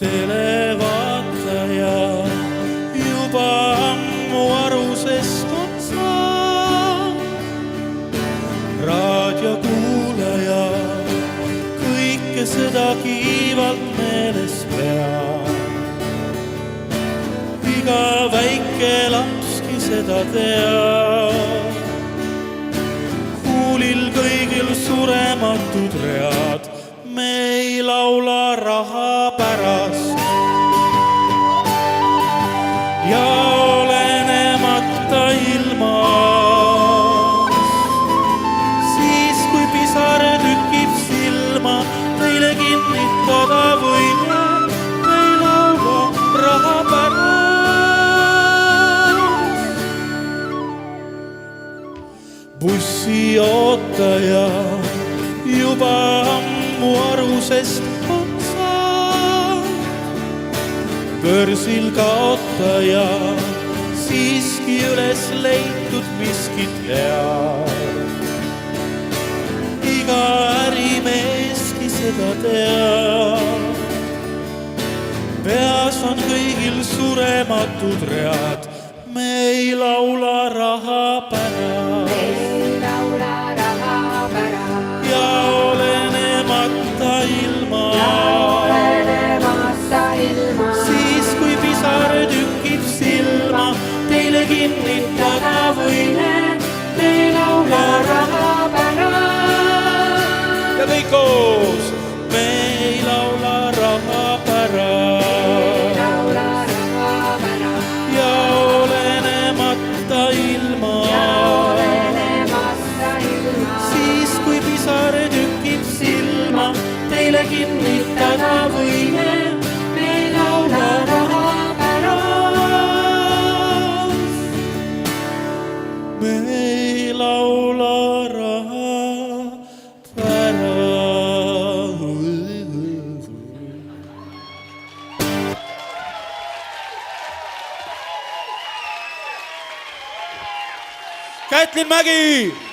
televaataja juba ammu arusest on saanud. Raadiokuulaja kõike seda kiivalt meeles peab. Iga väike lapski seda teab. Kuulil kõigil surematud read, me ei laula raha pärast. Ja olenemata ilmast, siis kui pisar tükib silma, teile kinnitada võime, me ei laula raha pärast. Bussiootaja juba ammu arusest on saanud. Börsil kaotaja siiski üles leitud miskit head. Iga ärimeeski seda teab. Peas on kõigil surematud read, me ei laula raha pärast. Ja olenemata ilmast, siis kui pisar tükib silma, teile kinnitada võime, me ei laula raha pärast. Ja kõik koos, me ei laula raha pärast. Ja olenemata ilmast, siis kui pisar tükib silma, teile kinnitada võime, me ei laula raha pärast. Me ei laula raha pärast. Kätlin Mägi!